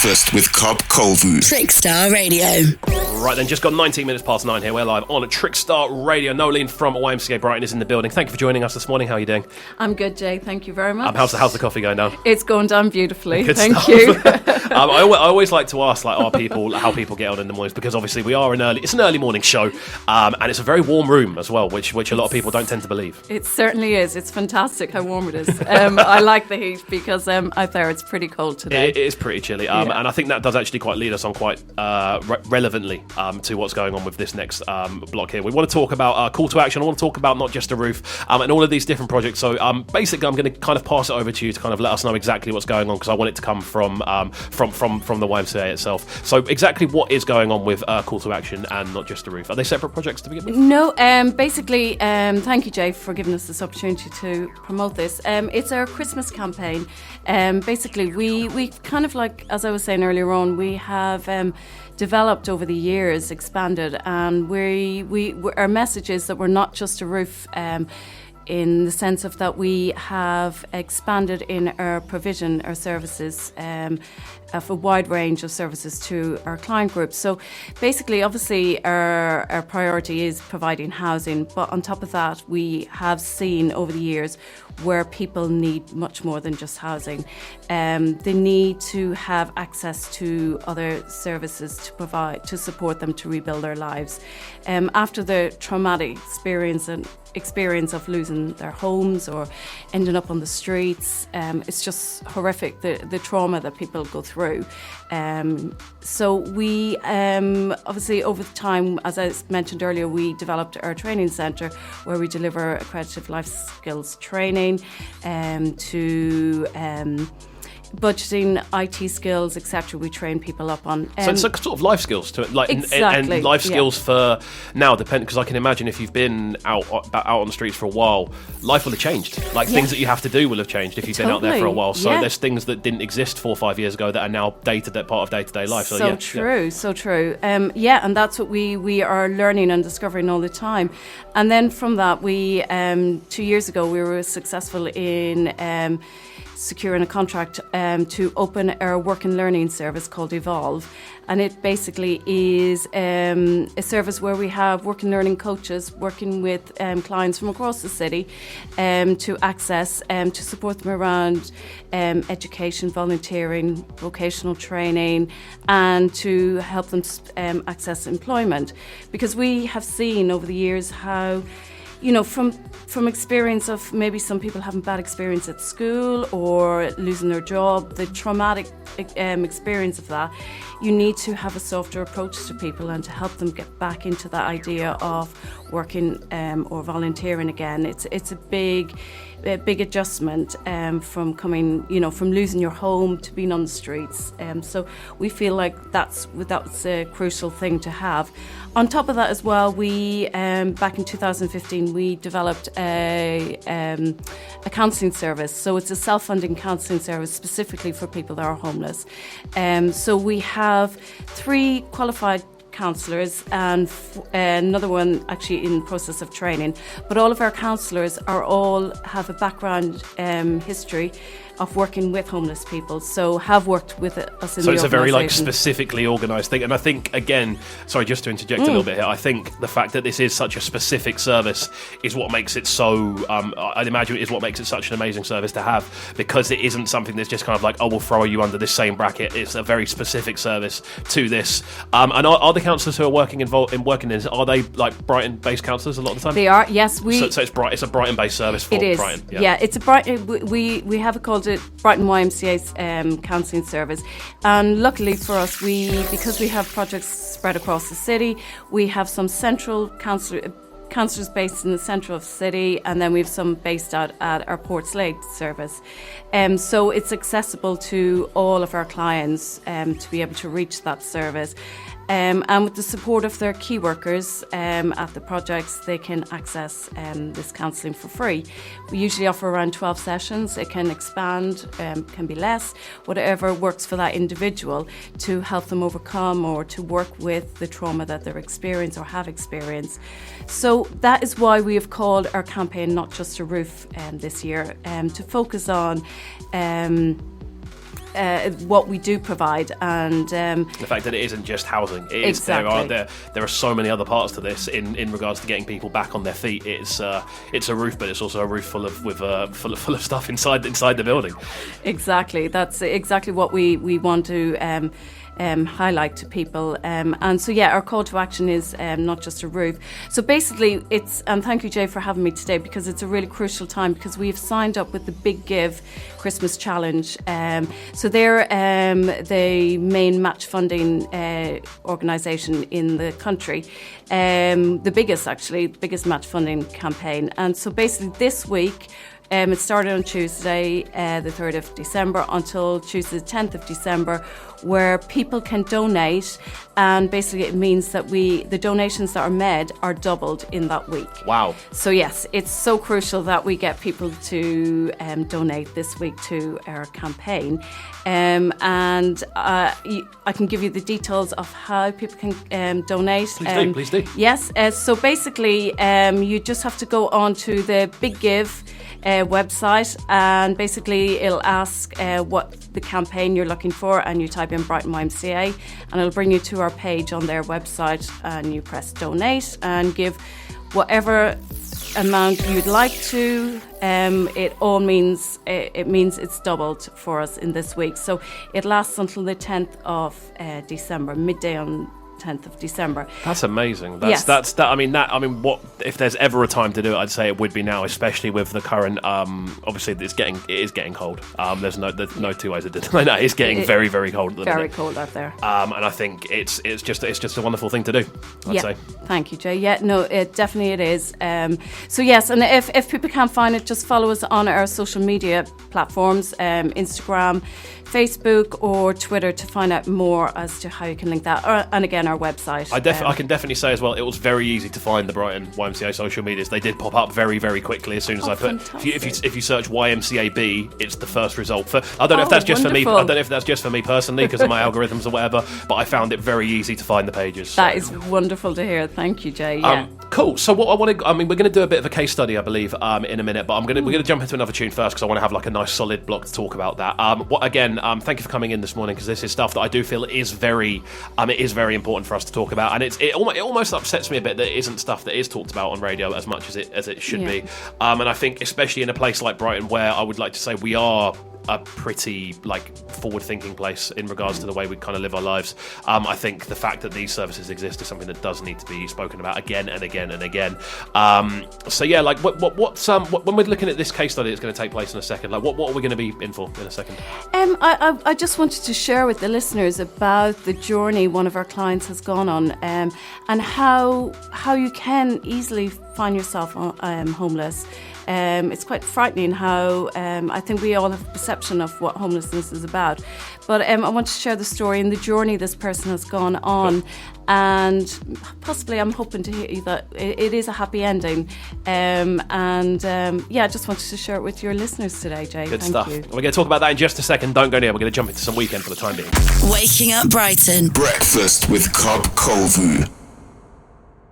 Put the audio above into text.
Breakfast with Cobb Colvin. Trickstar Radio. Right then, just got 19 minutes past 9 here. We're live on Trickstar Radio. Noeleen from YMCA Brighton is in the building. Thank you for joining us this morning. How are you doing? I'm good, Jay. Thank you very much. How's the coffee going down? It's going down beautifully. Good Thank stuff. you. I always like to ask how people get on in the mornings, because obviously it's an early morning show, and it's a very warm room as well, which a lot of people don't tend to believe. It certainly is. It's fantastic how warm it is. I like the heat because out there it's pretty cold today. It is pretty chilly, and I think that does actually quite lead us on quite relevantly to what's going on with this next block here. We want to talk about call to action. I want to talk about Not Just a Roof and all of these different projects. So basically, I'm going to kind of pass it over to you to kind of let us know exactly what's going on, because I want it to come from the YMCA itself. So exactly what is going on with Call to Action and Not Just a Roof? Are they separate projects to begin with? No, basically, thank you, Jay, for giving us this opportunity to promote this. It's our Christmas campaign. Basically, we kind of, like, as I was saying earlier on, we have developed over the years, expanded, and our message is that we're not just a roof, in the sense of that we have expanded in our provision, our services, of a wide range of services to our client groups. So basically, obviously, our priority is providing housing, but on top of that, we have seen over the years where people need much more than just housing. They need to have access to other services to support them to rebuild their lives. After the traumatic experience of losing their homes or ending up on the streets, it's just horrific, the trauma that people go through. So we obviously, over the time, as I mentioned earlier, we developed our training centre where we deliver accredited life skills training to budgeting, IT skills, etc. We train people up on. So it's like sort of life skills to it, like, exactly, and life skills for now depend, because I can imagine if you've been out on the streets for a while, life will have changed. Like things that you have to do will have changed if you've been out there for a while. So there's things that didn't exist 4 or 5 years ago that are now part of day-to-day life. So true. And that's what we are learning and discovering all the time. And then from that, we 2 years ago we were successful in securing a contract to open our work and learning service called Evolve. And it basically is a service where we have work and learning coaches working with clients from across the city to access, to support them around education, volunteering, vocational training, and to help them access employment. Because we have seen over the years how, you know, from experience of maybe some people having bad experience at school or losing their job, the traumatic experience of that, you need to have a softer approach to people and to help them get back into that idea of working or volunteering again. It's a big adjustment from from losing your home to being on the streets. So we feel like that's a crucial thing to have. On top of that as well, we back in 2015 we developed a counselling service. So it's a self-funding counselling service specifically for people that are homeless. So we have 3 qualified counsellors and another one actually in the process of training. But all of our counsellors have a background history of working with homeless people, so have worked with us in the organisation. So it's a very specifically organised thing. And I think, again, sorry, just to interject a little bit here, I think the fact that this is such a specific service is what makes it so, I'd imagine it is what makes it such an amazing service to have, because it isn't something that's just kind of like, oh, we'll throw you under this same bracket. It's a very specific service to this. And are the counsellors who are working in this, are they like Brighton-based counsellors a lot of the time? They are, yes. So it's a Brighton-based service for Brighton. Yeah, it's a Brighton. We have it called Brighton YMCA's counselling service, and luckily for us, because we have projects spread across the city, we have some central counsellors based in the centre of the city, and then we have some based out at our Portslade service. So it's accessible to all of our clients to be able to reach that service. And with the support of their key workers at the projects, they can access this counselling for free. We usually offer around 12 sessions. It can expand, can be less, whatever works for that individual to help them overcome or to work with the trauma that they're experiencing or have experienced. So that is why we have called our campaign Not Just a Roof this year, to focus on what we do provide, and the fact that it isn't just housing. It is, exactly. there are so many other parts to this in regards to getting people back on their feet. It's a roof, but it's also a roof full of stuff inside the building. Exactly, that's exactly what we want to highlight to people. And so, our call to action is not just a roof. So basically, and thank you, Jay, for having me today, because it's a really crucial time, because we've signed up with the Big Give Christmas Challenge. So they're the main match funding organisation in the country. The biggest match funding campaign. And so basically this week, it started on Tuesday, the 3rd of December, until Tuesday, the 10th of December, where people can donate. And basically it means that the donations that are made are doubled in that week. Wow. So yes, it's so crucial that we get people to donate this week to our campaign. And I can give you the details of how people can donate. Please do. Yes, so basically you just have to go on to the Big Give website, and basically it'll ask what the campaign you're looking for, and you type in Brighton YMCA, and it'll bring you to our page on their website, and you press donate and give whatever amount you'd like to. It means it's doubled for us in this week, so it lasts until the 10th of December, midday on 10th of December. That's amazing. Yes. What if there's ever a time to do it? I'd say it would be now, especially with the current. Obviously, it is getting cold. There's no two ways of denying that. It's getting very, very cold. Very cold out there. And I think it's just a wonderful thing to do. I'd say. Thank you, Jay. Yeah, no, it is. So yes, and if people can't find it, just follow us on our social media platforms, Instagram, Facebook or Twitter, to find out more as to how you can link that, and again our website. I can definitely say as well, it was very easy to find the Brighton YMCA social medias. They did pop up very, very quickly as soon as I put. If you search YMCAB, it's the first result. I don't know if that's just for me. I don't know if that's just for me personally because of my algorithms or whatever. But I found it very easy to find the pages. That is wonderful to hear. Thank you, Jay. Yeah. Cool. So what we're going to do a bit of a case study, I believe, in a minute. But we're going to jump into another tune first because I want to have like a nice solid block to talk about that. Thank you for coming in this morning, because this is stuff that I do feel is very important for us to talk about, and it almost upsets me a bit that it isn't stuff that is talked about on radio as much as it should be. And I think especially in a place like Brighton, where I would like to say we are a pretty forward-thinking place in regards to the way we kind of live our lives. I think the fact that these services exist is something that does need to be spoken about again and again and again. When we're looking at this case study that's going to take place in a second, what are we going to be in for in a second? I just wanted to share with the listeners about the journey one of our clients has gone on, and how you can easily find yourself homeless. It's quite frightening how I think we all have a perception of what homelessness is about. But I want to share the story and the journey this person has gone on. And possibly I'm hoping to hear that it is a happy ending. I just wanted to share it with your listeners today, Jay. Good stuff. We're going to talk about that in just a second. Don't go near. We're going to jump into some Weekend for the time being. Waking up Brighton. Breakfast with KXVU.